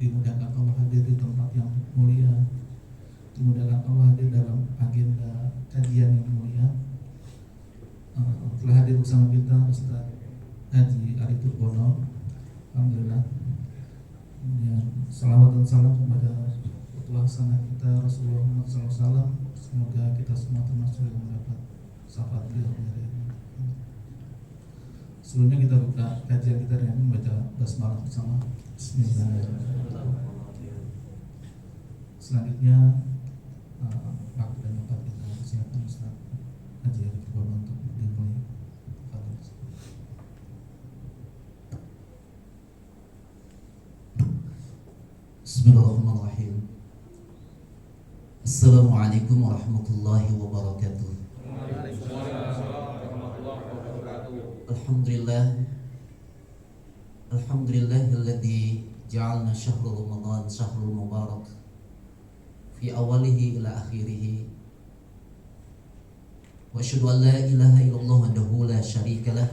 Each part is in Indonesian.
dimudahkan Allah hadir di tempat yang mulia, dimudahkan Allah hadir dalam agenda kajian yang mulia. Telah hadir bersama kita Ustaz Haji Ari Turbono, alhamdulillah. Kemudian salawat dan salam kepada pelaksana kita Rasulullah Muhammad SAW. Semoga kita semua termasuk yang mendapat syafaat beliau hari ini. Sebelumnya kita buka kajian kita dengan membaca basmalah bersama. Bismillahirrahmanirrahim. Selanjutnya waktu dan tempat kita silakan Ustaz Haji Ari Turbono untuk dimulai. Bismillahirrahmanirrahim. Assalamualaikum warahmatullahi wabarakatuh. Alhamdulillahilladzi ja'alna syahrul Ramadan syahrul mubarak fi awalihi ila akhirih. Wa asyhadu an la ilaha illallah wahdahu la syarika lah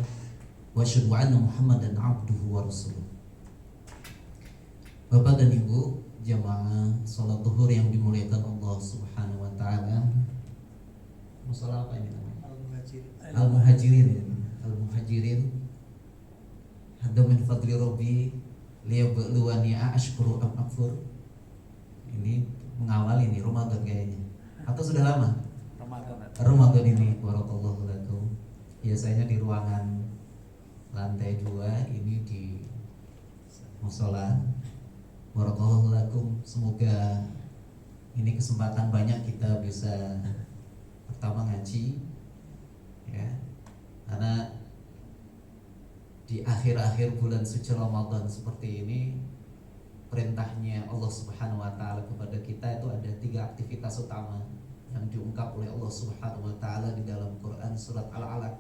wa asyhadu anna Muhammadan abduhu wa rasuluh. Bapak dan Ibu jamaah salat zuhur yang dimuliakan Allah Subhanahu wa taala. Masalah apa ini namanya? Al-Muhajirin. Al-Muhajirin. Hadda min fadli rabbi liyabluwani ashkuru am akfur. Ini mengawali nih Ramadan kayaknya. Atau sudah lama? Ramadan ini barakallahu lakum. Biasanya di ruangan lantai 2, ini di mushola. Barakallahu lakum. Semoga ini kesempatan banyak kita bisa pertama ngaji, ya, karena di akhir-akhir bulan suci Ramadan seperti ini, perintahnya Allah Subhanahu wa taala kepada kita itu ada 3 aktivitas utama yang diungkap oleh Allah Subhanahu wa taala di dalam Quran surat Al-Alaq.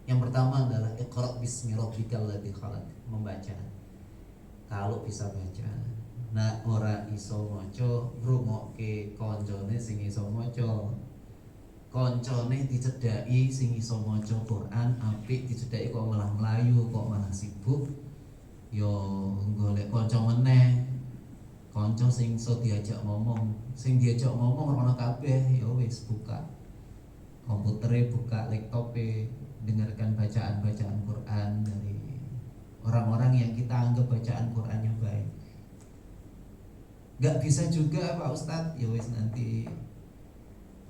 Yang pertama adalah Iqra bismi rabbikal ladzi khalaq, membaca. Kalau bisa baca. Nah, ora iso maca, ngrungokke kancane sing iso maca. Kancane dicedhaki sing iso maca Quran, apik dicedhaki kok malah melayu, kok malah sibuk. Yo golek kanca meneh. Kanca sing iso diajak ngomong. Sing diajak ngomong ora ono kabeh, ya wis buka komputere, buka laptope, dengarkan bacaan-bacaan Quran dari orang-orang yang kita anggap bacaan Qurannya baik. Gak bisa juga Pak Ustadz, ya wis nanti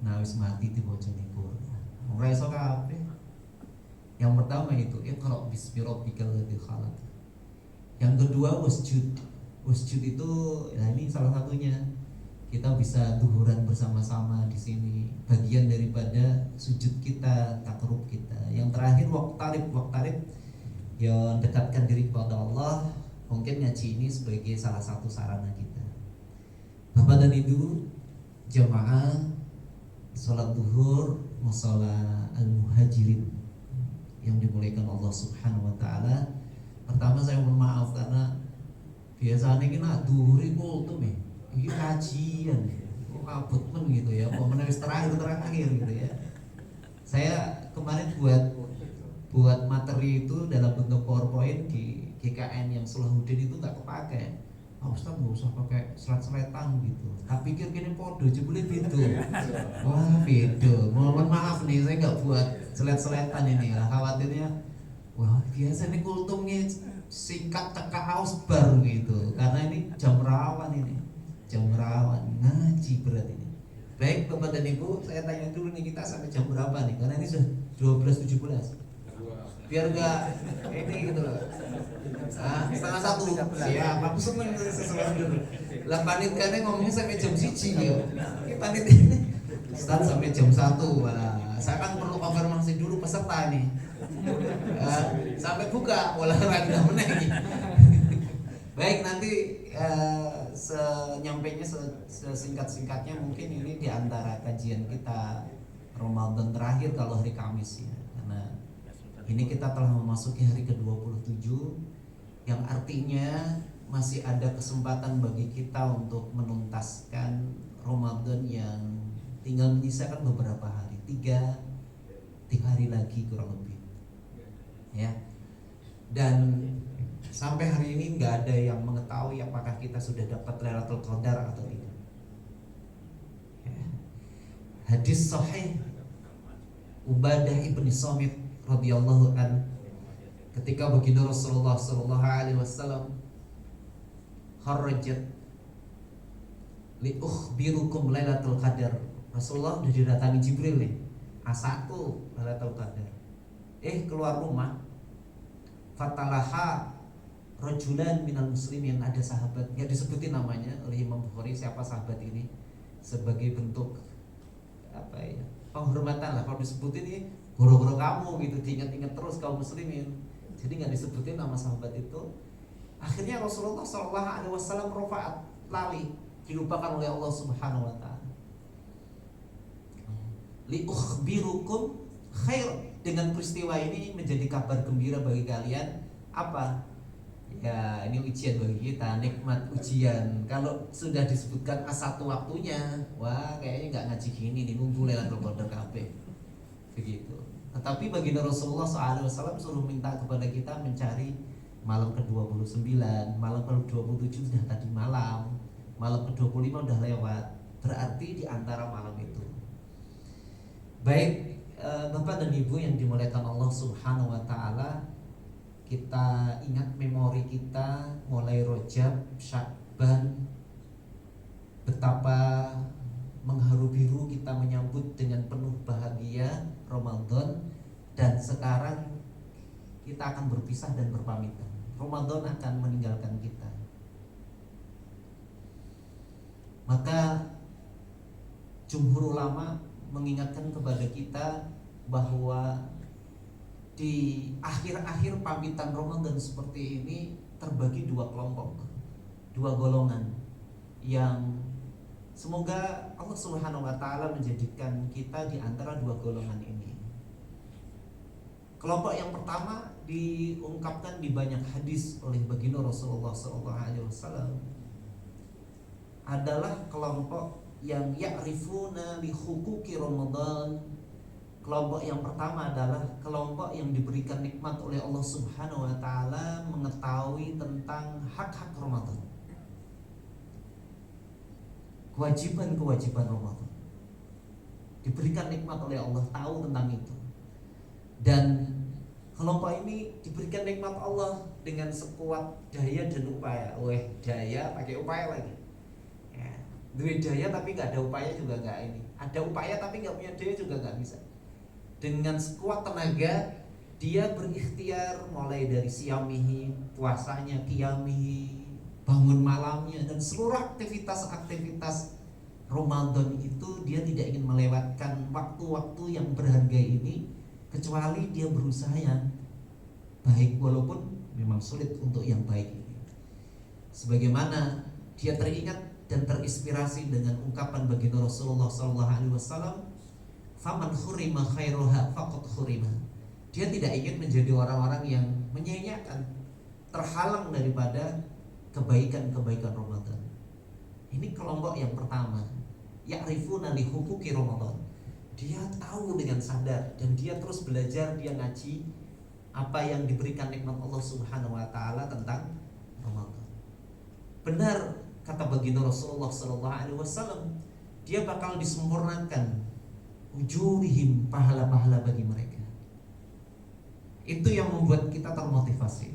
wis mati diboceni Quran. Ora iso kabeh. Yang pertama itu Iqra bismi rabbikal ladzi khalaq. Yang kedua wasjud. Wasjud itu ya ini salah satunya. Kita bisa duhuran bersama-sama di sini, bagian daripada sujud kita, takarrub kita. Yang terakhir waqtarib ya dekatkan diri kepada Allah. Mungkin ngaji ini sebagai salah satu sarana kita. Bapak dan Ibu jamaah salat zuhur mushola Al-Muhajirin yang dimuliakan Allah Subhanahu wa taala. Pertama saya mohon maaf karena biasanya kita zuhur kultum ya. Ini kajian ya. Kok kabut men gitu ya. Kok menewis terakhir gitu ya. Saya kemarin buat materi itu dalam bentuk PowerPoint di GKN yang Salahuddin itu nggak kepake. Ustaz nggak usah pakai selet-seletan gitu. Tak pikir gini podo, jebule beda. Wah beda. Mohon maaf nih, saya nggak buat selet-seletan ini lah. Khawatirnya, wah biasa nih kultumnya singkat cekak haus bar gitu. Karena ini jam rawan ngaji berat ini. Baik Bapak dan Ibu, saya tanya dulu nih kita sampai jam berapa nih? Karena ini sudah 12.17. Biar enggak ini gitu loh. Setengah 1. Siap, aku seneng sesuatu dulu. Lah panitianya ngomongnya sampai jam 1 ya. Ini panitianya start sampai jam 1. Wah, saya kan perlu konfirmasi dulu peserta nih. Sampai buka olahraga meneh. Baik, nanti senyampainya sesingkat-singkatnya mungkin ini di antara kajian kita Ramadan terakhir kalau hari Kamis ya. Karena ini kita telah memasuki hari ke-27 yang artinya masih ada kesempatan bagi kita untuk menuntaskan Ramadan yang tinggal menyisakan beberapa hari, 3 hari lagi kurang lebih ya. Dan Sampai hari ini nggak ada yang mengetahui apakah kita sudah dapat Lailatul Qadar atau tidak. Ya. Hadis sahih Ubadah ibni Samit radhiyallahu an, ketika baginda Rasulullah sallallahu alaihi wasallam kharajat li ukhbirukum Lailatul Qadar. Rasulullah sudah didatangi Jibril nih. A1 Lailatul Qadar. Keluar rumah, fatalaha rajulan minal muslimin, ada sahabat, nggak disebutin namanya oleh Imam Bukhari siapa sahabat ini, sebagai bentuk apa ya, penghormatan lah. Kalau disebutin ini guru-guru kamu gitu, diingat-ingat terus kaum muslimin, jadi nggak disebutin nama sahabat itu. Akhirnya Rasulullah SAW rofaat, lali, dilupakan oleh Allah Subhanahu Wa Taala. Li ukhbirukum khair, dengan peristiwa ini menjadi kabar gembira bagi kalian. Apa? Ya, ini ujian bagi kita, nikmat ujian. Kalau sudah disebutkan A1 waktunya, wah kayaknya nggak ngaji gini nih, nunggu Lailatul Qadar kabeh. Begitu. Tetapi baginda Rasulullah SAW suruh minta kepada kita mencari malam ke-29, malam ke-27 sudah tadi malam, malam ke-25 udah lewat. Berarti di antara malam itu. Baik, Bapak dan Ibu yang dimuliakan Allah Subhanahu Wa Taala, kita ingat memori kita mulai Rajab, Sya'ban, betapa mengharu biru kita menyambut dengan penuh bahagia Ramadan, dan sekarang kita akan berpisah dan berpamitan. Ramadan akan meninggalkan kita. Maka jumhur ulama mengingatkan kepada kita bahwa di akhir-akhir pamitan Ramadan seperti ini terbagi dua kelompok, dua golongan, yang semoga Allah Subhanahu Wa Taala menjadikan kita di antara dua golongan ini. Kelompok yang pertama diungkapkan di banyak hadis oleh baginda Rasulullah SAW adalah kelompok yang ya'rifuna li huquqi Ramadan. Kelompok yang pertama adalah kelompok yang diberikan nikmat oleh Allah Subhanahu Wa Taala mengetahui tentang hak-hak Ramadan, kewajiban-kewajiban Ramadan. Diberikan nikmat oleh Allah, tahu tentang itu. Dan kelompok ini diberikan nikmat Allah dengan sekuat daya dan upaya. Daya pakai upaya lagi. Duit daya tapi nggak ada upaya juga nggak ini. Ada upaya tapi nggak punya daya juga nggak bisa. Dengan sekuat tenaga dia berikhtiar, mulai dari siyamihi, puasanya, qiyamihi, bangun malamnya, dan seluruh aktivitas-aktivitas Ramadan itu dia tidak ingin melewatkan waktu-waktu yang berharga ini, kecuali dia berusaha yang baik, walaupun memang sulit untuk yang baik ini. Sebagaimana dia teringat dan terinspirasi dengan ungkapan baginda Rasulullah SAW, faman khurima khairuha faqad khurima. Dia tidak ingin menjadi orang-orang yang menyia-nyiakan, terhalang daripada kebaikan-kebaikan Ramadan. Ini kelompok yang pertama, ya'rifuna li huquqi Ramadan. Dia tahu dengan sadar dan dia terus belajar, dia ngaji apa yang diberikan nikmat Allah Subhanahu Wa Taala tentang Ramadan. Benar kata baginda Rasulullah SAW, dia bakal disempurnakan ujurihim, pahala-pahala bagi mereka. Itu yang membuat kita termotivasi.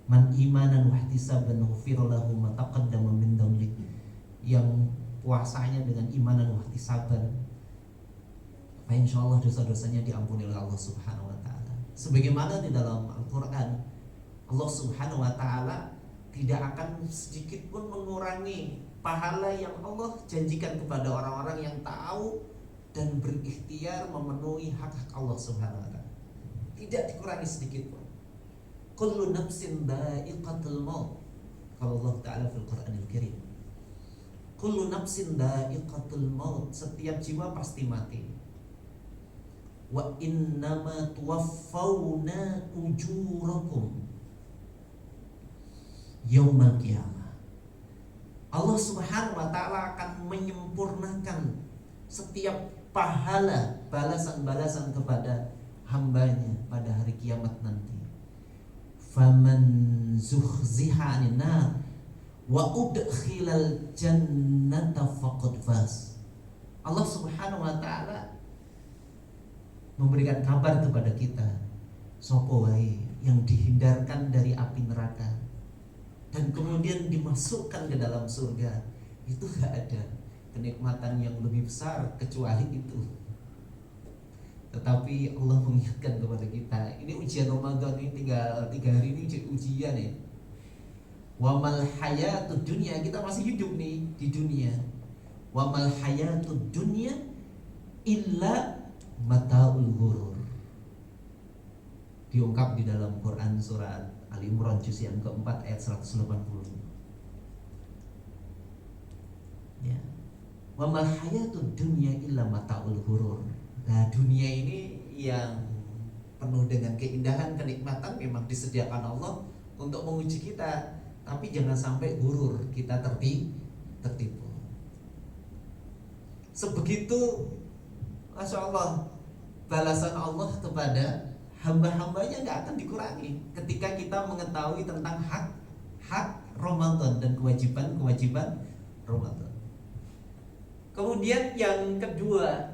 Man imanan wahtisaban ghufira lahu ma taqaddama min dhanbi. Yang puasanya dengan imanan wahtisaban, insyaallah dosa-dosanya diampuni oleh Allah Subhanahu Wa Taala. Sebagaimana di dalam Al-Quran, Allah Subhanahu Wa Taala tidak akan sedikit pun mengurangi pahala yang Allah janjikan kepada orang-orang yang tahu dan berikhtiar memenuhi hak-hak Allah Subhanahu Wa Taala. Tidak dikurangi sedikit pun. Kullu nafsin dha'iqatul maut, kalau Allah Taala fil Qur'anil Karim. Kullu nafsin dha'iqatul maut, setiap jiwa pasti mati. Wa innama tuwaffawna ujurakum yaumal qiyamah. Allah Subhanahu Wa Taala akan menyempurnakan setiap pahala, balasan-balasan kepada hambanya pada hari kiamat nanti. faman zuhziha 'anil nar wa udkhilal jannata faqad faz. Allah Subhanahu wa taala memberikan kabar kepada kita, sapa wae yang dihindarkan dari api neraka dan kemudian dimasukkan ke dalam surga, itu gak ada kenikmatan yang lebih besar kecuali itu. Tetapi Allah mengingatkan kepada kita, ini ujian Ramadan ini tinggal 3 hari ini ujian ya. Wa mal hayatud dunya, kita masih hidup nih di dunia. Wa mal hayatud dunya illa mataul ghurur. Diungkap di dalam Quran surat Ali Imran juz yang keempat ayat 180. Ya. Wa mal hayatud dunya illa mataul ghurur. Nah, dunia ini yang penuh dengan keindahan, kenikmatan memang disediakan Allah untuk menguji kita, tapi jangan sampai gurur, kita tertipu. Sebegitu, Masya Allah, balasan Allah kepada hamba-hambanya nggak akan dikurangi ketika kita mengetahui tentang hak Ramadan dan kewajiban Ramadan. Kemudian yang kedua,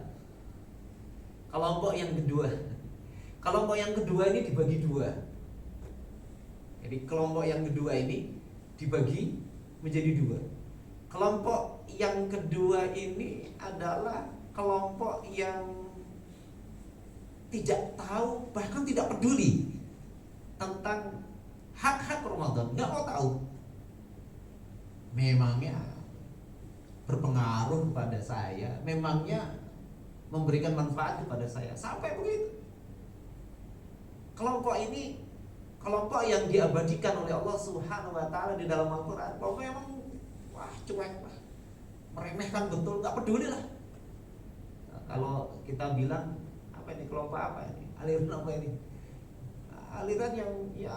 kelompok yang kedua ini dibagi dua. Jadi kelompok yang kedua ini dibagi menjadi dua. Kelompok yang kedua ini adalah kelompok yang tidak tahu, bahkan tidak peduli tentang hak-hak Ramadan, nggak mau tahu. Memangnya berpengaruh pada saya, memangnya memberikan manfaat kepada saya, sampai begitu. Kelompok ini kelompok yang diabadikan oleh Allah Subhanahu wa taala di dalam Al-Qur'an. Kelompok yang cuek lah, meremehkan betul, nggak peduli lah. Nah, kalau kita bilang apa ini, kelompok apa ini, aliran apa ini, aliran yang ya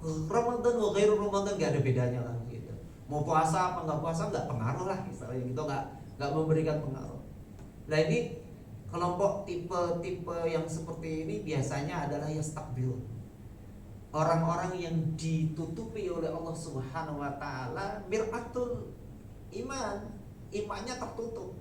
Ramadan wa ghairu Ramadan nggak ada bedanya lah gitu. Mau puasa apa nggak puasa nggak pengaruh lah, istilahnya gitu, nggak memberikan pengaruh. Nah, ini kelompok tipe yang seperti ini biasanya adalah yastakbirun, orang-orang yang ditutupi oleh Allah Subhanahu wa taala mir'atul iman, imannya tertutup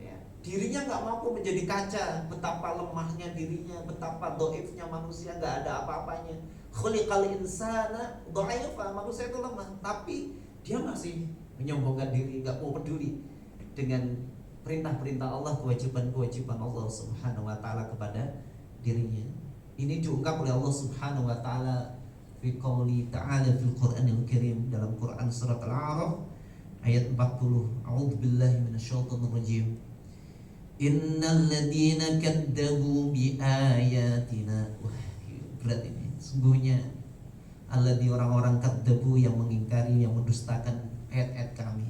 ya. Dirinya nggak mampu menjadi kaca, betapa lemahnya dirinya, betapa dhaifnya manusia, nggak ada apa-apanya. Khuliqal insana dhaifa, manusia itu lemah, tapi dia masih menyombongkan diri, nggak mau peduli dengan perintah-perintah Allah, kewajiban-kewajiban Allah Subhanahu wa taala kepada dirinya. Ini diungkap oleh Allah Subhanahu wa taala fi qouli ta'ala fil Qur'anil Karim, dalam Quran surat Al-A'raf ayat 40. A'udzubillahi minasyaitonir rajim. Innal ladzina kadzdzabu bi ayatina. Wah, berat ini. Sungguhnya alladzi, orang-orang kadzdzabu yang mengingkari, yang mendustakan ayat-ayat kami.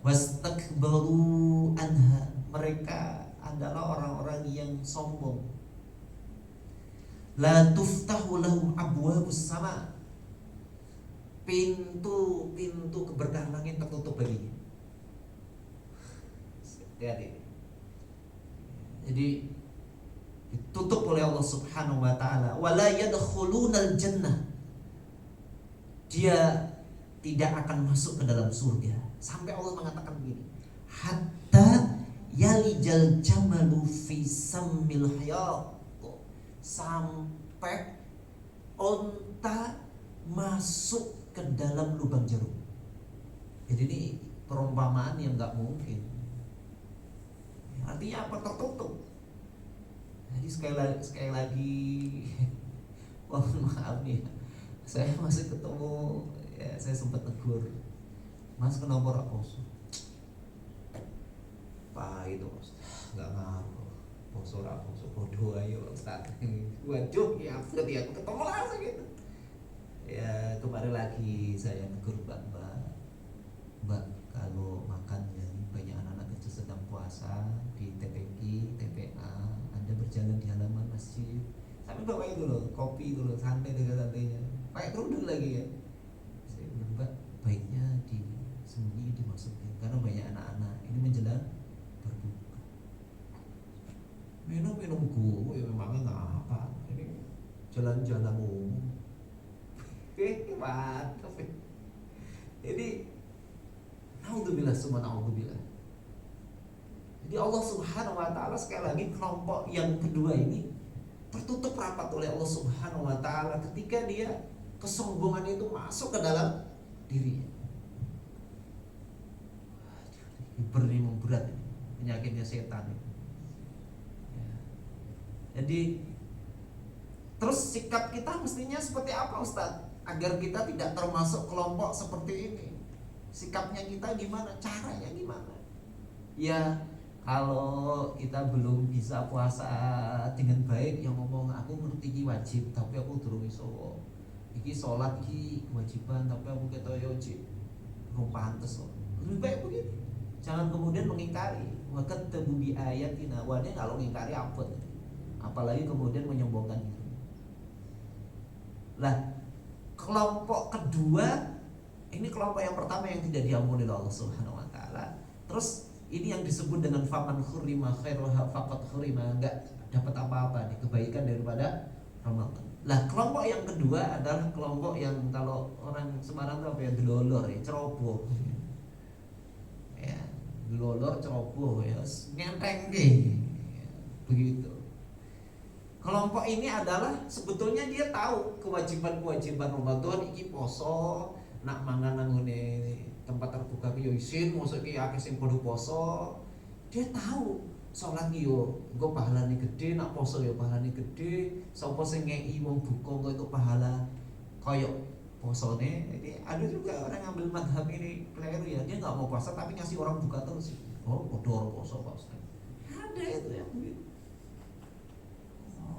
Wastakbaru anha, mereka adalah orang-orang yang sombong. La tuftahu lahum abwabus sama, pintu keberkahan langit tertutup baginya. Lihat ini. Jadi ditutup oleh Allah Subhanahu wa taala. Wala yadkhulunal jannah, dia tidak akan masuk ke dalam surga. Sampai Allah mengatakan begini, hatta yalijal jamalu fi sammil hayat, sampai onta masuk ke dalam lubang jarum. Jadi ini perumpamaan yang nggak mungkin. Artinya apa? Tertutup. Jadi sekali lagi mohon maaf nih, saya masih ketemu ya, saya sempat tegur, Mas kenapa ora poso? Pak itu Mas, nggak ngaruh, poso ora poso, podo ayo Ustaz. Waduh, ya aku ketemu langsung gitu. Ya kemarin lagi saya tegur Mbak, kalau makannya banyak anak-anak kecil sedang puasa di TPQ, TPA, Anda berjalan di halaman masjid, sampai bawa itu loh, kopi itu loh, santai dengan santainya, pakai kerudung lagi ya. Saya bilang, Mbak, baiknya disembunyi, dimasukin, karena banyak anak-anak ini menjelang berbuka. Minum gue memangnya nggak apa, ini jalan-jalan umum. Mantap. Jadi naudzubillah summa naudzubillah. Jadi Allah Subhanahu wa taala sekali lagi kelompok yang kedua ini tertutup rapat oleh Allah Subhanahu wa taala ketika dia kesombongan itu masuk ke dalam dirinya. Ini memberat ini, penyakitnya setan ini. Ya. Jadi terus sikap kita mestinya seperti apa Ustaz? Agar kita tidak termasuk kelompok seperti ini. Sikapnya kita gimana? Caranya gimana? Ya kalau kita belum bisa puasa dengan baik, yang ngomong aku ngerti iki wajib tapi aku durung iso. Iki sholat iki kewajiban tapi aku ketok yo wajib. Belum pantes kok. Lebih baik begitu. Jangan kemudian mengingkari. Wa katabu bi ayatina, wadnya kalau mengingkari apa? Apalagi kemudian menyombongkan diri. Lah, kelompok kedua ini kelompok yang pertama yang tidak diampuni oleh Allah Subhanahu wa taala. Terus ini yang disebut dengan faman khurima khairuha faqad khurima, enggak dapat apa-apa nih kebaikan daripada Ramadan. Lah, kelompok yang kedua adalah kelompok yang kalau orang Semarang itu apa ya, delolor ya, ceroboh. Ya, delolor ceroboh ya, ngenteng begitu. Kelompok ini adalah sebetulnya dia tahu kewajiban-kewajiban Ramadan iki poso, nak mangan nang tempat terbuka ki yo isin, mosok ki akeh sing padha poso. Dia tahu salat ki yo engko pahalane gede, nak poso yo pahalane gede. Sapa sing ngeki wong buka engko itu pahala koyo posone. Jadi ada juga orang ngambil madhab ini keliru ya, dia enggak mau puasa tapi ngasih orang buka terus. Oh, padha poso Pak Ustaz. Ada itu yang begitu.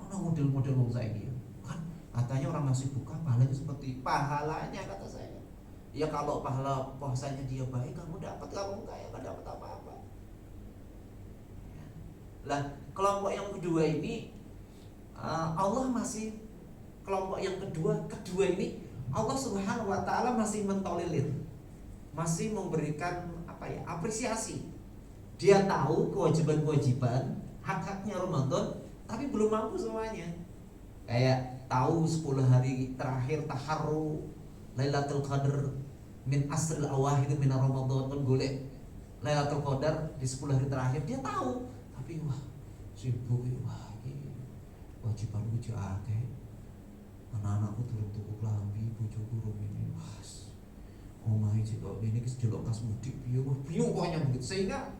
Model-model wong saiki kan katanya orang ngasih buka pahalanya seperti pahalanya kata saya. Ya kalau pahala puasanya dia baik kamu dapat, kamu enggak ya enggak dapat apa-apa. Ya. Lah, kelompok yang kedua ini Allah masih kelompok yang kedua ini Allah Subhanahu wa taala masih mentolilir. Masih memberikan apa ya? Apresiasi. Dia tahu kewajiban-kewajiban, hak-haknya Ramadan tapi belum mampu semuanya. Kayak tahu 10 hari terakhir taharru Lailatul Qadar min asril awakhir min Ramadan, kan golek Lailatul Qadar di 10 hari terakhir dia tahu, tapi wah sibuk wah iki wajiban uji akeh. Anak-anakku durung tuku klambi, bojoku rum ini was. Omahe cek kok ini ki delok kas mudik piye wah bingung pokoknya begitu, sehingga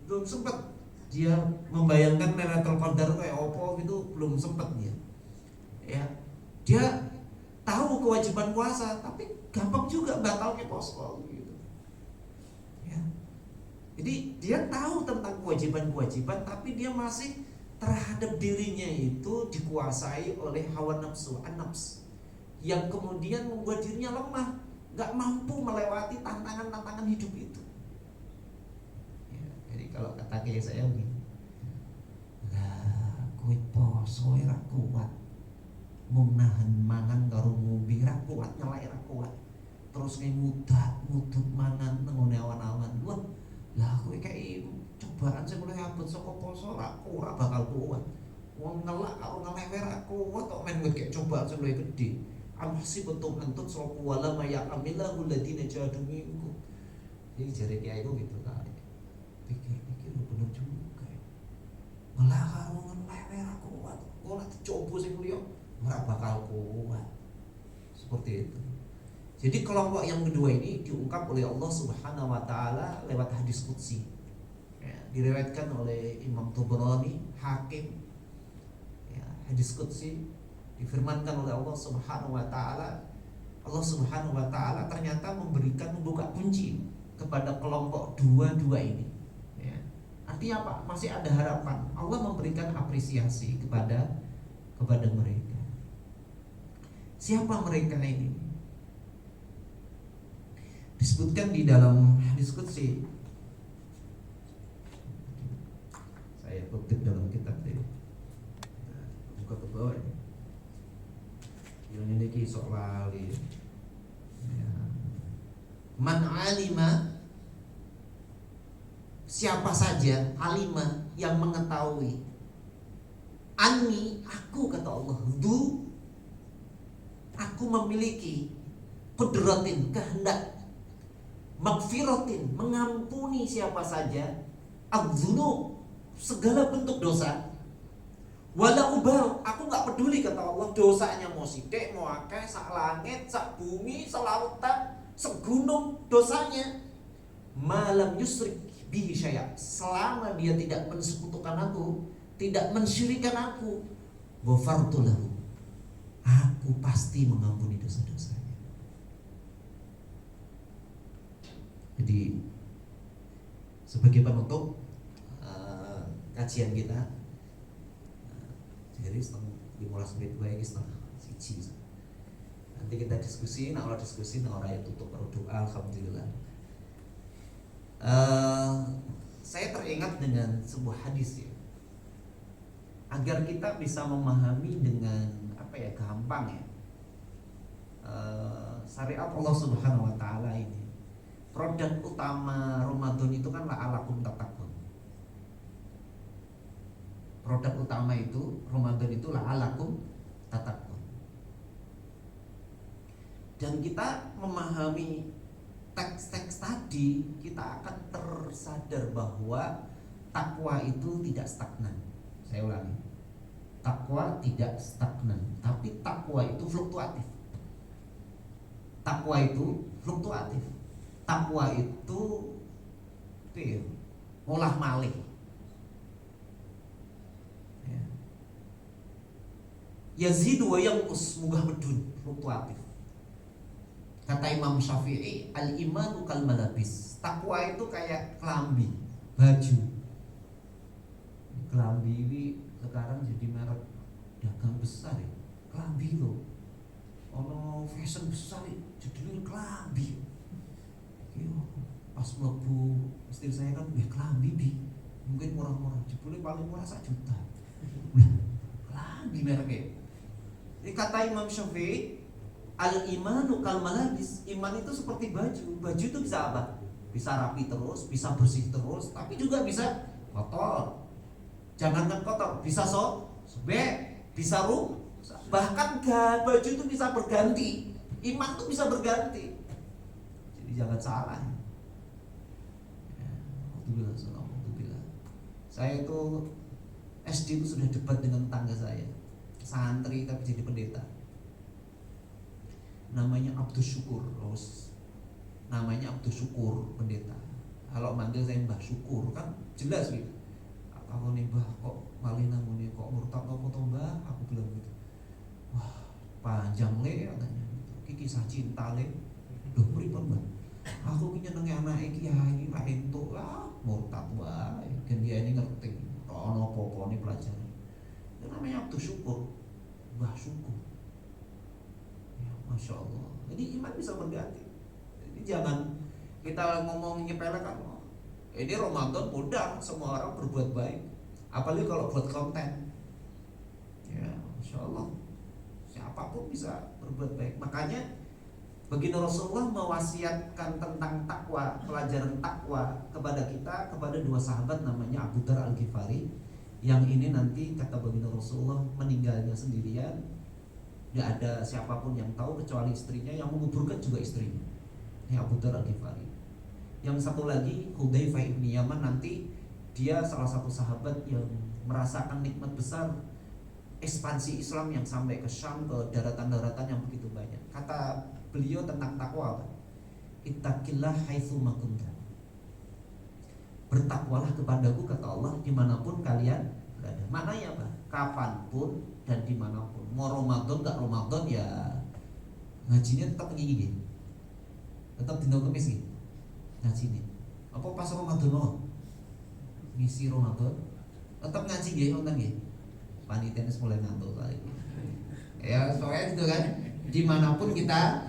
belum sempat dia membayangkan Lailatul Qadar kayak apa gitu, belum sempat dia. Ya, dia tahu kewajiban puasa, tapi gampang juga batal ke posko gitu. Ya. Jadi dia tahu tentang kewajiban-kewajiban, tapi dia masih terhadap dirinya itu dikuasai oleh hawa nafsu, an-nafs, yang kemudian membuat dirinya lemah, nggak mampu melewati tantangan-tantangan hidup itu. Jadi kalau kata kiai saya begini, lah kowe poso ora kuat, mung nahan mangan karo ngombe ra kuat, nyelek ra kuat, terus ngudut mangan nang awan-awan. Wah, lah kowe kayak cobaan sing mulai abot saka poso ora bakal kuat. Wong ngelak karo ngelek ra kuat kok men kayak cobaan sing luwih gede. Amsi bentuk antut sapa wala mayaqamillahu ladina jadu minkum. Jadi jare kiai itu gitu kan. Pikir-pikir bener juga ya. Malah karo ngelek ra kuat. Kok nek dicoba sing liya ora bakal kuat. Seperti itu. Jadi kelompok yang kedua ini diungkap oleh Allah Subhanahu wa taala lewat hadis qudsi. Ya, diriwayatkan oleh Imam Tabrani, Hakim. Ya, hadis qudsi difirmankan oleh Allah Subhanahu wa taala. Allah Subhanahu wa taala ternyata membuka kunci kepada kelompok dua ini. Artinya apa? Masih ada harapan. Allah memberikan apresiasi kepada mereka. Siapa mereka ini? Disebutkan di dalam hadis qudsi. Saya kutip dalam kitab ini. Buka ke bawah ini. Yang ini kisah lali. Ya. Man alima, siapa saja alima yang mengetahui, anni aku kata Allah, du Aku memiliki qudratin, kehendak, magfiratin, mengampuni siapa saja, adzunub, segala bentuk dosa. Wala ubal, aku nggak peduli kata Allah, dosanya mau sidik, mau akeh, sak langit, sak bumi, selautan, segunung dosanya. Malam yusrik bihi syai', selama dia tidak mensekutukan aku, tidak mensyirikan aku, ghafartu lahu, aku pasti mengampuni dosa-dosanya. Jadi sebagai penutup kajian kita, jadi setengah 15 menit baik setengah siji. Nanti kita diskusi, nah kalau diskusi, nah orang itu tutup doa. Alhamdulillah. Saya teringat dengan sebuah hadis ya, agar kita bisa memahami dengan gampang ya, syariat Allah Subhanahu Wa Taala ini. Produk utama Ramadan itu kan la'alakum tattaqun. Produk utama itu Ramadan itu la'alakum tattaqun. Dan kita memahami teks-teks tadi, kita akan tersadar bahwa takwa itu tidak stagnan. Saya ulangi, takwa tidak stagnan, tapi takwa itu fluktuatif. Takwa itu fluktuatif. Takwa itu olah malih. Yazidu wa yanqus, munggah medun, fluktuatif. Kata Imam Syafi'i, al-imanu kal malabis. Takwa itu kayak kelambi, baju. Kelambi ini sekarang jadi merek dagang besar ya. Kelambi loh. Ono fashion besar ya, jadi kelambi. Pas mlebu istri saya kan, kelambi bi. Mungkin murah-murah, jebule paling murah 1 juta. Kelambi mereknya. Ini kata Imam Syafi'i, al-imanu kal malabis. Iman itu seperti baju. Baju itu bisa apa? Bisa rapi terus, bisa bersih terus, tapi juga bisa kotor. Jangankan kotor, bisa sobek, bisa rusak. Bahkan baju itu bisa berganti. Iman itu bisa berganti. Jadi jangan salah. Alhamdulillah. Saya itu SD itu sudah debat dengan tetangga saya, santri tapi jadi pendeta. Namanya Abdus Syukur, namanya Abdus Syukur pendeta. Kalau manggil saya Mbah Syukur kan jelas gitu. Kalau nih Mbah kok malih namanya kok murtad apa to Mbah? Aku bilang gitu. Wah panjang le katanya. Iki kisah cinta le. Duh pripun Mbah? Aku ki nyenengi anake kiai ra entuk lah murtad wae. Kan dia ini ngerti. Ono apa-apa nih pelajaran. Itu namanya Abdus Syukur, Mbah Syukur. Ya, Masya Allah. Jadi iman bisa berganti. Jadi jangan kita ngomong nyepelekan. Ini Ramadan mudah, semua orang berbuat baik. Apalagi kalau buat konten. Ya, Masya Allah. Siapapun bisa berbuat baik. Makanya baginda Rasulullah mewasiatkan tentang takwa, pelajaran takwa kepada kita, kepada 2 sahabat namanya Abu Dzar Al-Ghifari. Yang ini nanti kata baginda Rasulullah meninggalnya sendirian, tidak ada siapapun yang tahu kecuali istrinya, yang menguburkan juga istrinya. Ini Abu Dzar Al-Ghifari. Yang satu lagi Hudzaifah ibn Yaman, nanti dia salah satu sahabat yang merasakan nikmat besar ekspansi Islam yang sampai ke Syam, ke daratan-daratan yang begitu banyak. Kata beliau tentang takwa apa? Ittaqillah haitsu ma kunta. Bertakwalah kepadaku kata Allah dimanapun kalian berada. Maknanya apa? Kapanpun dan dimanapun. Mau Ramadan gak Ramadan ya ngajinya tetap ngiki. Tetap dina Kamis iki. Ngajine. Apa pas Ramadan mau? Ngisi Ramadan tetap ngaji nggih wonten nggih. Panitia mulai ngantuk kali. Ya soalnya gitu kan, dimanapun kita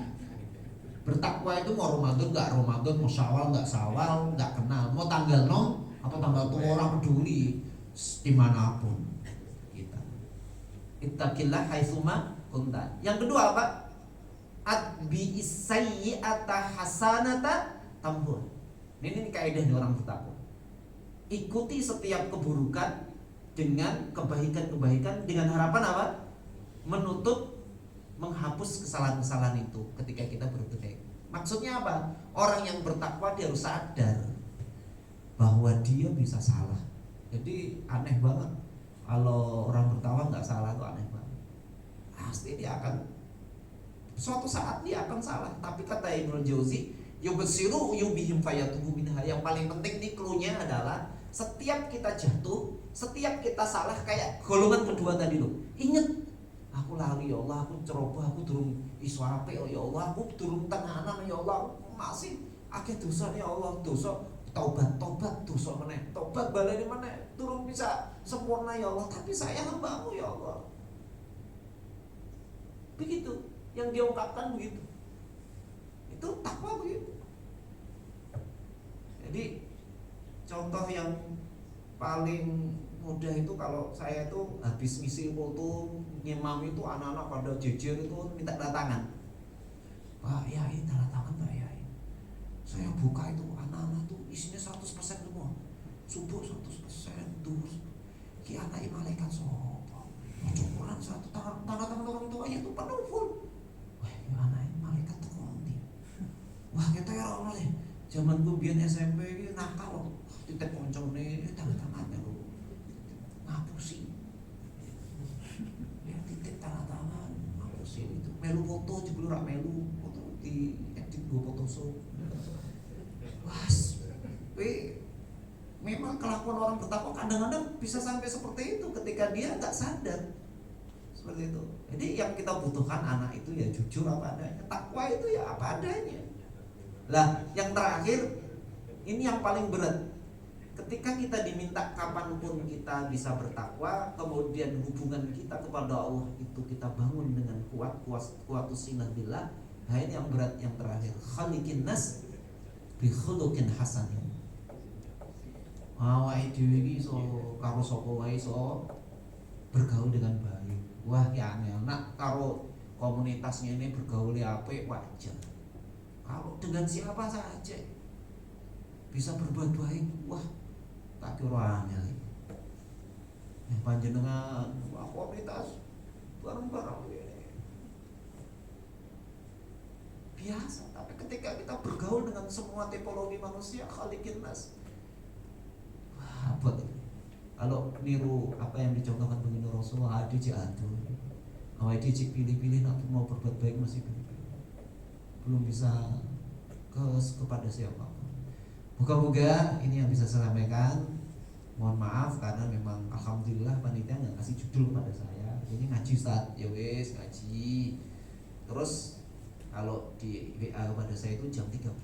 bertakwa itu mau Ramadan gak Ramadan, mau Syawal gak Syawal, gak kenal, mau tanggal 0 apa tanggal tua orang peduli, dimanapun kita. Ittaqillah haitsuma kunta. Yang kedua apa? Atbi sayyi'ata hasanata tambuh. Ini kaidahnya orang bertakwa. Ikuti setiap keburukan dengan kebaikan-kebaikan dengan harapan apa? Menutup menghapus kesalahan-kesalahan itu ketika kita berbuat baik. Maksudnya apa? Orang yang bertakwa dia harus sadar bahwa dia bisa salah. Jadi aneh banget kalau orang bertakwa nggak salah, itu aneh banget. Pasti dia akan suatu saat dia akan salah. Tapi kata Ibnu Jauzi, yubsiru yubihim fayatubu minha. Yang paling penting nih clue-nya adalah setiap kita jatuh, setiap kita salah, kayak golongan kedua tadi loh. Ingat, aku lali ya Allah, aku ceroboh, aku durung iso apik ya Allah, aku durung tenanan ya Allah, aku masih akeh dosa ya Allah, dosa tobat dosa meneh, tobat baleni meneh, durung bisa sempurna ya Allah, tapi saya hamba-Mu ya Allah. Begitu yang diungkapkan, begitu. Itu takwa begitu. Jadi contoh yang paling mudah itu kalau saya itu habis ngisi foto ngimam itu anak-anak pada jejer itu minta tanda tangan. Pak Yai, tanda tangan Pak Yai. Saya buka itu anak-anak tuh isinya 100% semua. Subuh 100% terus. Ki anak malaikat sapa? Cukuran satu tanda tangan orang tuanya itu penuh full. Wah, ya anak malaikat tuh konti. Wah, kita ya Allah deh. Zaman gue biar SMP ini nakal, titip koncone tanda tangannya lu ngapusi, ya titip tanda tangan ngapusi itu. Melu foto jebul rak melu foto di edit gue foto so. Was, memang kelakuan orang bertakwa kadang-kadang bisa sampai seperti itu ketika dia nggak sadar seperti itu. Jadi yang kita butuhkan anak itu ya jujur apa adanya, takwa itu ya apa adanya. Lah, yang terakhir ini yang paling berat. Ketika kita diminta kapanpun kita bisa bertakwa, kemudian hubungan kita kepada Allah itu kita bangun dengan kuatus sinah billah. Nah ini yang berat, yang terakhir. Khaliqin nas bi khuluqin hasan. Awake dhewe iki iso karo sapa wae iso bergaul dengan baik. Wah, ya angel. Nak karo komunitasnya ini bergaul apik wajar. Kalau dengan siapa saja bisa berbuat baik, wah tak kira angel. Yang panjenengan komunitas bareng-bareng ini biasa, tapi ketika kita bergaul dengan semua tipologi manusia, khaliqin nas, wah apa tuh? Kalau niru apa yang dicontohkan begini Rasulullah, dijatuh, awal dijik pilih-pilih, nak mau berbuat baik masih pilih-pilih, belum bisa kepada siapa. Moga-moga ini yang bisa saya sampaikan. Mohon maaf karena memang alhamdulillah panitia nggak kasih judul pada saya. Ini ngaji Ustaz, ya wes ngaji. Terus kalau di WA pada saya itu jam 13,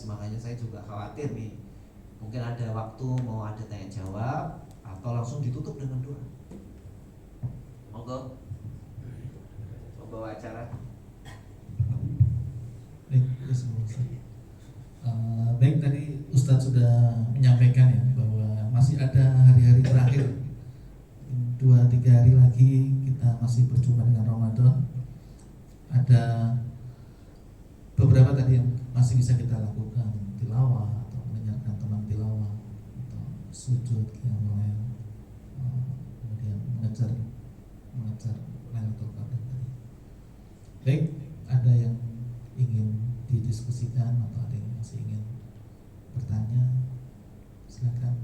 makanya saya juga khawatir nih. Mungkin ada waktu mau ada tanya jawab atau langsung ditutup dengan doa. Monggo. Bawa acara. Baik, tadi Ustadz sudah menyampaikan ya bahwa masih ada hari-hari terakhir, 2-3 hari lagi kita masih berjumpa dengan Ramadan. Ada beberapa tadi yang masih bisa kita lakukan, tilawah atau mendengarkan teman tilawah atau sujud qiyamul, kemudian mengejar Lailatul Qadar tadi. Baik, ada yang ingin didiskusikan atau ada yang masih ingin bertanya, silakan.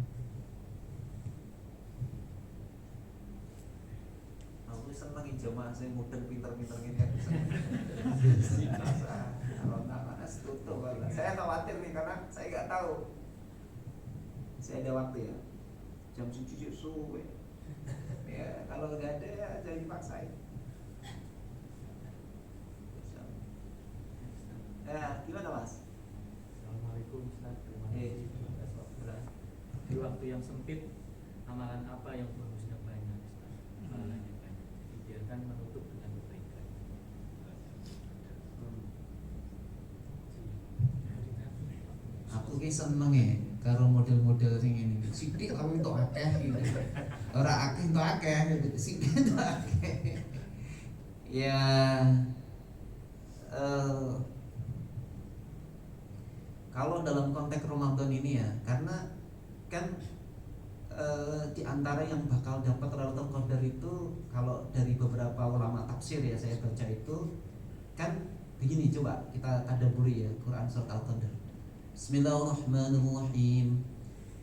Aku seneng jamaah saya mudeng pinter-pinter gini aku seneng. Kalau tak panas tutup. Saya khawatir nih karena saya nggak tahu. Saya ada waktu ya. Jam 7 suwe. Ya kalau nggak ada ya jangan dipaksain. Ya gimana Mas? Assalamualaikum Ustaz, terima kasih atas waktunya. Di waktu yang sempit, amalan apa yang bagusnya banyak Ustaz? Amalannya banyak, jadi biarkan menutup dengan kebaikan. Aku ki seneng ya karo model-model sing ngene iki. Sithik tapi entuk akeh gitu. Ora akeh entuk akeh, sithik entuk akeh. Ya kalau dalam konteks Ramadan ini ya, karena kan di antara yang bakal dapat Lailatul Qadar itu, kalau dari beberapa ulama tafsir ya saya baca itu kan begini, coba kita tadabburi ya Quran surat Al-Qadar. Bismillahirrahmanirrahim.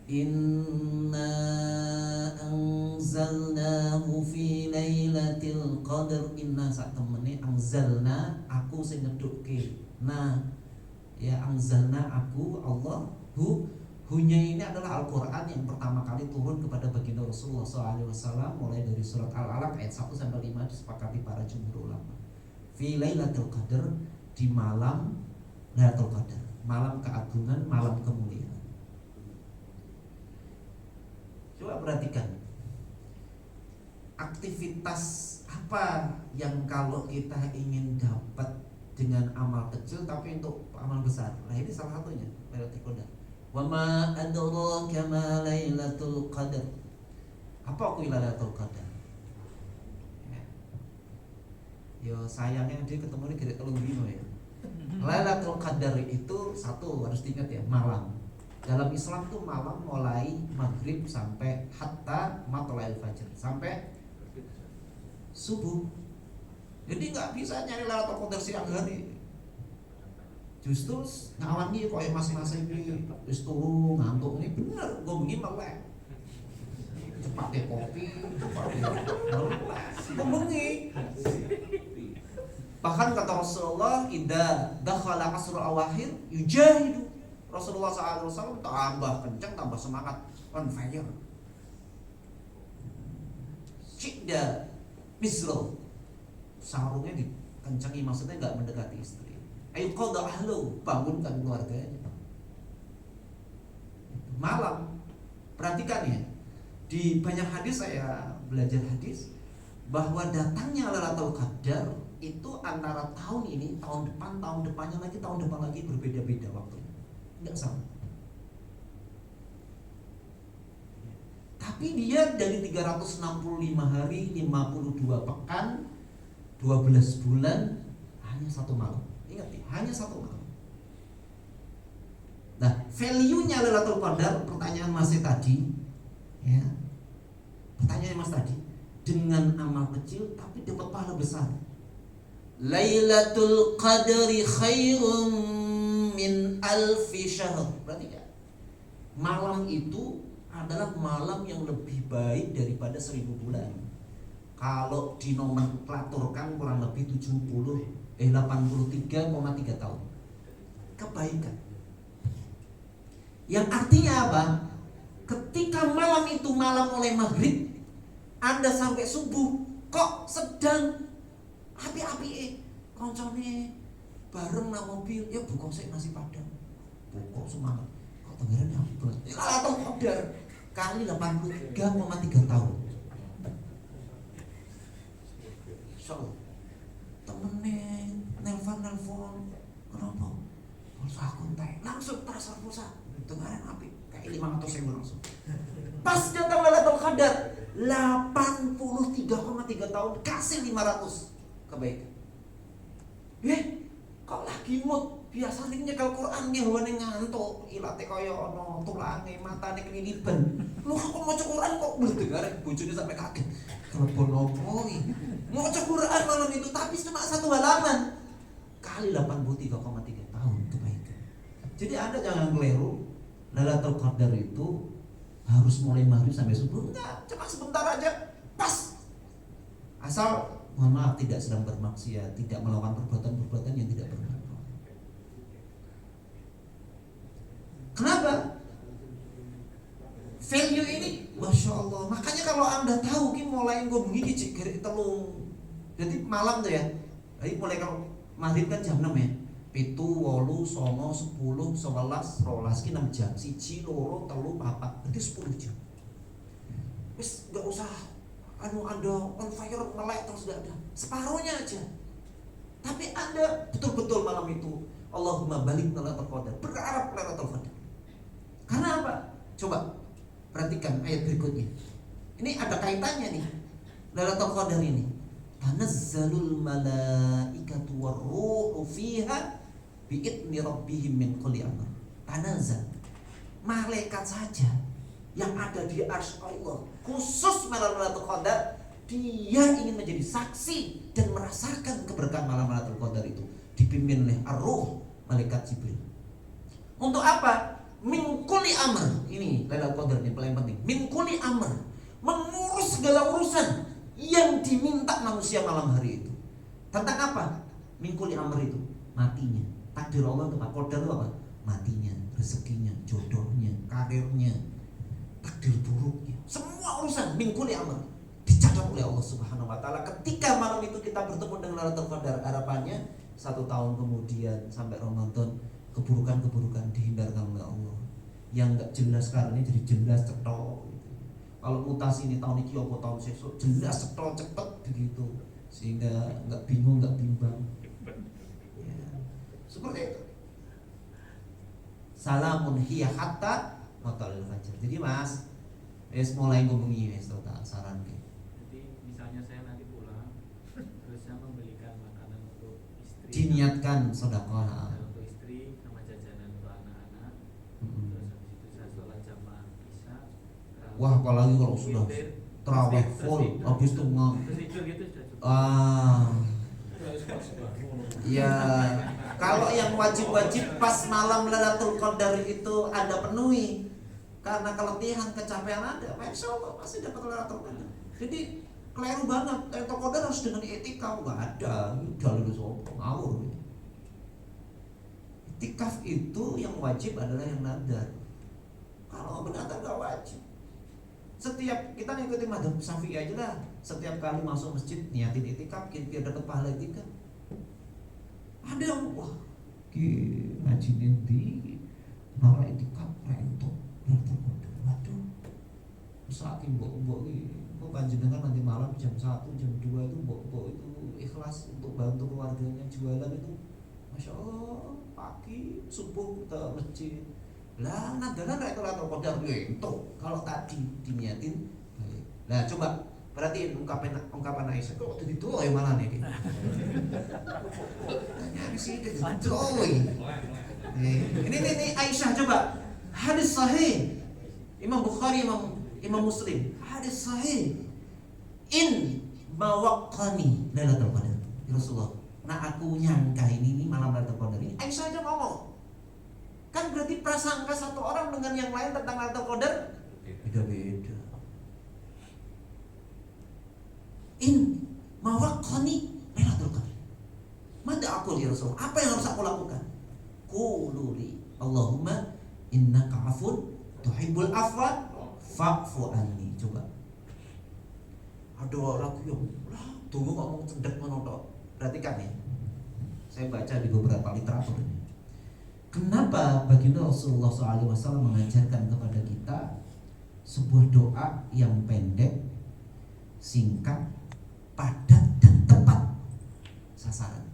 Inna anzalnahu fi lailatul qadar. Inna sak temene anzalna aku sing ngedukke. Nah, ya anzalna aku Allah hunya ini adalah Al-Quran yang pertama kali turun kepada baginda Rasulullah SAW, mulai dari surat Al-Alaq ayat 1 sampai 5 disepakati para jumhur ulama. Fi lailatul qadar, di malam Lailatul Qadar, malam keagungan, malam kemuliaan. Coba perhatikan aktivitas apa yang kalau kita ingin dapat dengan amal kecil tapi untuk amal besar. Nah ini salah satunya Lailatul Qadar. Wa ma adraka ma Lailatul Qadar. Apa kuwi Lailatul Qadar? Ya sayangnya dia ketemu di gede telung dino ya. Lailatul Qadar itu satu harus diingat ya, malam. Dalam Islam tuh malam mulai maghrib sampai hatta matlail fajr, sampai subuh. Jadi nggak bisa nyari Lailatul Qadar siang hari. Justru ngawangi koyo mas-mas iki wis turu ngantuk ini bener gue bengi melek. Cepat deh kopi, cepat deh bengi. Bahkan kata Rasulullah, idza dakhala asrul awakhir yujahidu. Rasulullah SAW tambah kencang, tambah semangat, on fire. Cikda misro, sarungnya dikencangi, maksudnya nggak mendekati istri. Ayo qada ahlu, bangunkan keluarganya. Malam, perhatikan ya, di banyak hadis saya belajar hadis bahwa datangnya Lailatul Qadar itu antara tahun ini, tahun depan, tahun depannya lagi, tahun depan lagi berbeda-beda waktunya. Enggak sama. Tapi dia dari 365 hari, 52 pekan, 12 bulan, hanya satu malam. Ingat ya, hanya satu malam. Nah, value-nya Lailatul Qadar, pertanyaan Mas tadi, ya. Pertanyaan Mas tadi, dengan amal kecil tapi dapat pahala besar. Lailatul Qadri khairum min alfi syahr. Berarti ya, malam itu adalah malam yang lebih baik daripada 1000 bulan. Kalau dinomenklaturkan kurang lebih 83,3 tahun kebaikan. Yang artinya apa? Ketika malam itu malam mulai maghrib, Anda sampai subuh kok sedang api-api koncone bareng nang mobil, ya buka sik nasi padang. Buka semangat. Kok tenggara api banget. Lailatul Qadar kali 83,3 tahun. So, temennya nelfon kenapa? Pulsa aku entek, langsung transfer pulsa. Tenggara api kayak 500.000 langsung. Pas datang Lailatul Qadar 83,3 tahun kasih 500 kebaikan. Kok lagi mood? Biasanya nyekel Quran nggih hawane ngantuk, ilate kaya ana tulange, matane keliliban. Lho kok maca Quran kok berdengar bojone sampai kaget. Telepon opo iki? Maca Quran malam itu tapi cuma satu halaman. Kali 83,3 tahun kebaikan. Jadi Anda jangan keliru, Lailatul Qadar itu harus mulai maghrib sampai subuh. Enggak, cuma sebentar aja. Pas. Asal mohon maaf tidak sedang bermaksiat, tidak melakukan perbuatan-perbuatan yang tidak bermanfaat. Kenapa? Value ini, masya Allah. Makanya kalau Anda tahu, ki mulai gue begini cik gerik telung. Jadi malam tuh ya. Jadi mulai kalau maghrib kan jam 6 ya. 7, 8, 9, 10, 11, 12 ki 6 jam. 1, 2, 3, 4, berarti 10 jam. Wis enggak usah Anda on fire melek terus enggak ada. Separuhnya aja. Tapi Anda betul-betul malam itu Allahumma balik Lailatul Qadar, berharap Lailatul Qadar. Karena apa? Coba perhatikan ayat berikutnya. Ini ada kaitannya nih. Lailatul Qadar ini. Tanazzalul malaikatu warruhu fiha bi'idni rabbihim min kulli amr. Tanazzal. Malaikat saja yang ada di arsy Allah, khusus malam Lailatul Qadar, dia ingin menjadi saksi dan merasakan keberkahan malam Lailatul Qadar itu, dipimpin oleh Ar-Ruh, malaikat Jibril. Untuk apa? Min kulli amr. Ini Lailatul Qadar ini paling penting. Min kulli amr, mengurus segala urusan yang diminta manusia malam hari itu. Tentang apa? Min kulli amr itu matinya. Takdir Allah itu apa? Qadar itu apa? Matinya, rezekinya, jodohnya, karirnya, takdir buruknya, semua urusan min kulli amr dicatat oleh Allah Subhanahu wa taala. Ketika malam itu kita bertemu dengan Lailatul Qadar, harapannya 1 tahun kemudian sampai Ramadan, keburukan-keburukan dihindarkan oleh Allah. Yang enggak jelas sekarang ini jadi jelas cetok gitu. Kalau mutasi ini tahun ini apa tahun sesuk jelas cetok cepet begitu, sehingga enggak bingung, enggak bimbang. Ya, seperti itu. Salamun hiya hatta matalil fajr. Jadi Mas, mulai ngomongin wis tak saran ke. Jadi misalnya saya nanti pulang, terus saya membelikan makanan untuk istri. Diniatkan sedekah. Nah, untuk istri sama jajanan untuk anak-anak. Terus habis itu saya sholat jamaah isya. Wah, apalagi kalau sudah tarawih full, habis itu terus tidur gitu sudah cukup. Ya, kalau yang wajib-wajib pas malam Lailatul Qadar itu Anda penuhi, karena keletihan, kecapean Anda, insya Allah pasti dapat Lailatul Qadar. Jadi keliru banget, Lailatul Qadar harus dengan etikaf, nggak ada, dalil sopo ngawur. Etikaf itu yang wajib adalah yang nadar. Kalau bernadar nggak wajib. Setiap kita ngikutin madhab Syafi'i aja lah, setiap kali masuk masjid niatin itikaf biar dapat pahala itikaf. Ada yang wah, ngaji nanti nara itikaf rento, waduh, saat mbok panjenengan nanti malam jam 1, jam 2 itu mbok itu ikhlas untuk bantu keluarganya jualan itu, masya Allah, pagi subuh ke masjid. Lah nadalan ra itu Lailatul Qadar lento. Kalau tadi diniatin baik. Lah coba perhatiin ungkapan Aisyah kok dadi tuwa ya malah nih. Tanya sih dadi tuwa. Ini Aisyah coba. Hadis sahih. Imam Bukhari, Imam Muslim. Hadis sahih. In mawaqani Lailatul Qadar. Ya Rasulullah. Nah aku nyangka ini malam Lailatul Qadar ini. Aisyah aja ngomong. Kan berarti prasangka satu orang dengan yang lain tentang Lailatul Qadar beda-beda. In mawaqani Lailatul Qadar. Mada aku ya Rasul, apa yang harus aku lakukan? Qululi Allahumma innaka afun tuhibbul afwa fa'fu anni. Coba. Ada orang yang tunggu ngomong cendek ngono tok. Perhatikan ya. Saya baca di beberapa literatur ini. Kenapa baginda Rasulullah SAW mengajarkan kepada kita sebuah doa yang pendek, singkat, padat dan tepat sasaran.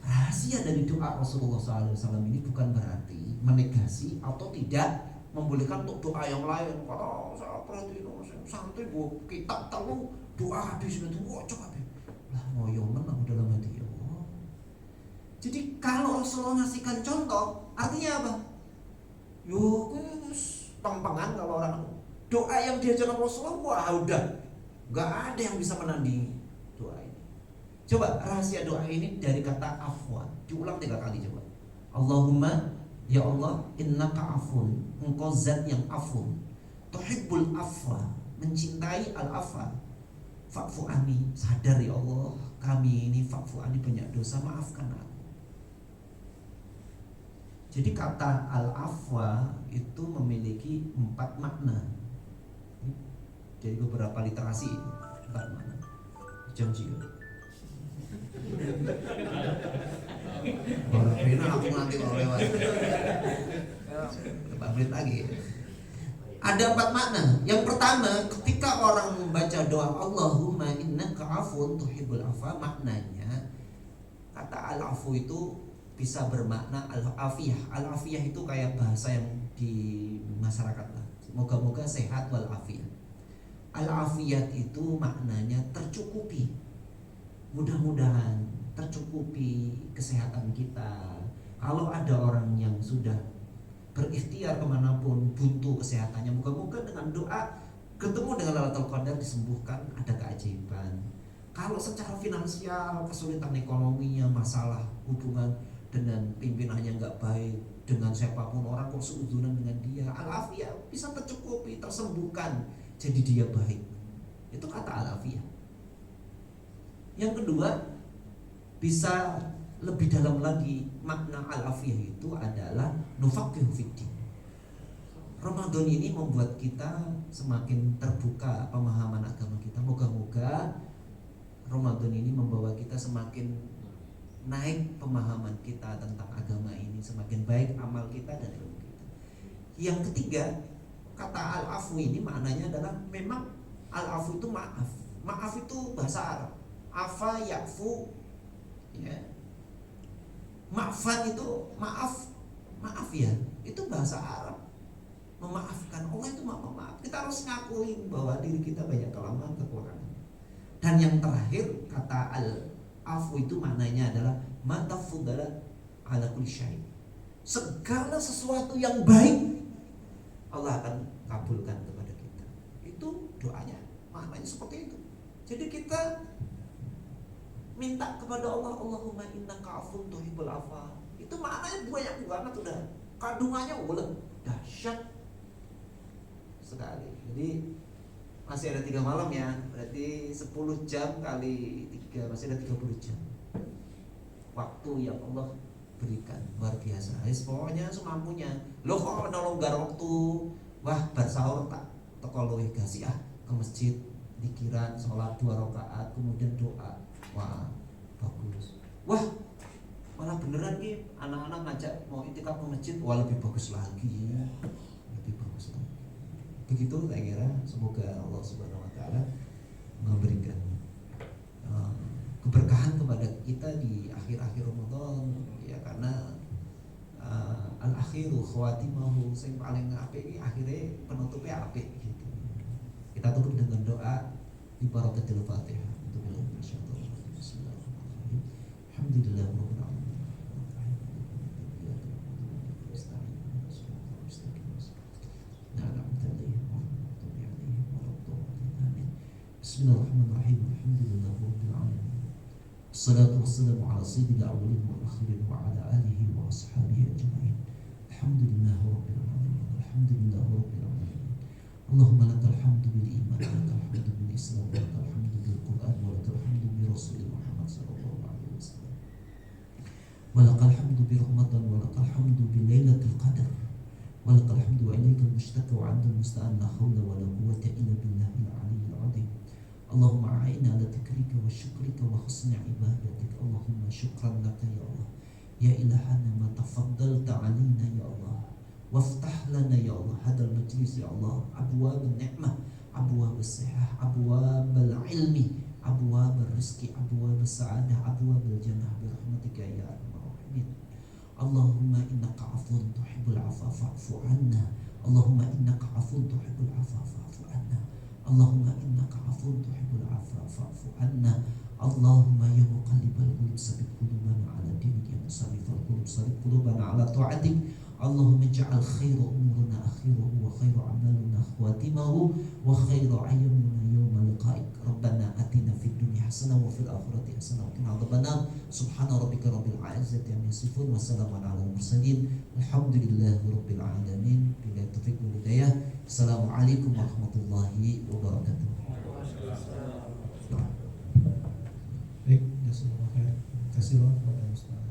Rahasia dari doa Rasulullah SAW ini bukan berarti menegasi atau tidak membolehkan untuk doa yang lain. Kalau saya perhatiin santai bu kitab tahu doa habis itu coba lah ngoyomen aku dalam hati ya. Jadi kalau Rasulullah ngasihkan contoh, artinya apa? Yo, pempengan kalau orang doa yang diajarkan Rasulullah, wah udah, nggak ada yang bisa menandingi doa ini. Coba rahasia doa ini dari kata afwan, diulang 3 kali coba. Allahumma, ya Allah, innaka afun, engkau zat yang afun, tuhibbul afwa, mencintai al-afwa, fa'fu anni, sadar ya Allah, kami ini fa'fu anni banyak dosa, maafkan aku. Jadi kata al-afwa itu memiliki 4 makna. Jadi beberapa literasi 4 makna. Janji. Orang pena aku nanti kalau lewat. Berapa menit lagi? Ada 4 makna. Yang pertama, ketika orang membaca doa Allahumma innaka afun tuhibbul afwa, maknanya kata al-afu itu bisa bermakna al-afiyah. Al-afiyah itu kayak bahasa yang di masyarakat lah. Moga-moga sehat wal-afiyah. Al-afiyah itu maknanya tercukupi. Mudah-mudahan tercukupi kesehatan kita. Kalau ada orang yang sudah berikhtiar kemanapun, buntu kesehatannya. Moga-moga dengan doa ketemu dengan Lailatul Qadar disembuhkan, ada keajaiban. Kalau secara finansial, kesulitan ekonominya, masalah hubungan dengan pimpinannya nggak baik, dengan siapapun orang kok seuzunan dengan dia, al-afiyah bisa tercukupi, tersembuhkan, jadi dia baik. Itu kata al-afiyah. Yang kedua, bisa lebih dalam lagi, makna al-afiyah itu adalah nufaqihu fiddin. Ramadan ini membuat kita semakin terbuka pemahaman agama kita. Moga-moga Ramadan ini membawa kita semakin naik pemahaman kita tentang agama ini, semakin baik amal kita dan ilmu kita. Yang ketiga, kata al-afu ini maknanya adalah memang al-afu itu maaf. Maaf itu bahasa Arab. Afa ya'fu, ya. Maafan itu maaf, maaf ya. Itu bahasa Arab. Memaafkan. Allah itu maaf. Kita harus ngakuin bahwa diri kita banyak kelemahan, kekurangan. Dan yang terakhir, kata al-afu itu maknanya adalah matafudala ala kulli syai'. Segala sesuatu yang baik Allah akan kabulkan kepada kita. Itu doanya, maknanya seperti itu. Jadi kita minta kepada Allah, Allahumma innaka afun tuhibbul afwa. Itu maknanya banyak banget, udah kandungannya udah dahsyat sekali. Jadi masih ada 3 malam ya, berarti 10 jam kali 3 masih ada 30 jam waktu yang Allah berikan, luar biasa. Pokoknya semampunya. Loh kok ada longgar waktu, wah bar sahur tak teko luwih gasi ke masjid, dikiran, sholat 2 rakaat, kemudian doa. Wah bagus. Wah malah beneran nih anak-anak ngajak mau itikaf ke masjid, wah lebih bagus lagi, lebih bagus lagi. Begitu saya kira. Semoga Allah Subhanahu Wa Taala memberikan keberkahan kepada kita di akhir-akhir Ramadan, ya, karena al-akhiru khawatimahu, sing paling apik akhirnya penutupnya apik gitu. Kita tutup dengan doa di barakatil Fatihah. Bismillahirrahmanirrahim. Alhamdulillahirabbil alamin. Bismillahirrahmanirrahim. Alhamdulillahirabbil alamin. Assalatu wassalamu ala sayyidil awwalin wal akhirin wa ala alihi wa ashabihi ajma'in. Alhamdulillahirabbil alamin. Alhamdulillahirabbil alamin. Allahumma lakal hamdu bil iman, lakal hamdu bil islam, lakal hamdu bil Qur'an, wa lakal hamdu bi Rasul Muhammad sallallahu alaihi wasallam. Wa lakal hamdu bi Ramadan, wa lakal hamdu bi Lailatul Qadar. Wa lakal hamdu wa ilaikal mushtaka wa 'antal musta'an, la haula wa la quwwata illa billahil 'aliyyil 'azim. Allahumma a'inna ala dzikrika wa syukrika wa husni ibadatik. Allahumma syukran laka ya Allah. Ya ilahana ma tafaddalta alaina ya Allah. Waftah lana ya Allah hadal majlis ya Allah, abwab an-ni'mah, abwab as-sihah, abwab al-ilmi, abwab al-rizki, abwab as-sa'adah, abwab al-jannah bi rahmatika ya arhamar rahimin. Allahumma innaka 'afuwun tuhibbul 'afwa fa'fu 'anna. Allahumma innaka 'afuwun tuhibbul 'afwa fa'fu 'anna. Allahumma innaka 'afuwun tuhibbul 'afwa fa'fu 'anna. Allahumma ya muqallibal qulub tsabbit qulubana 'ala dinik, ya musarrifal qulub sarrif qulubana 'ala ta'atik. Allahumma ij'al khairu umurina akhirahu wa khairu amalina khawatimahu wa khairu ayyamina yawma liqa'ik. Rabbana atina fid dunya hasanah wa fil akhirati hasanah wa qina adzabannar. Subhana rabbika rabbil izzati amma yasifun wa salamun 'alal mursalin. Alhamdulillahi rabbil alamin. Bila taufiq wal hidayah. Assalamualaikum warahmatullahi wabarakatuh. Baik, jazakallahu khair. Terima kasih kepada Ustaz.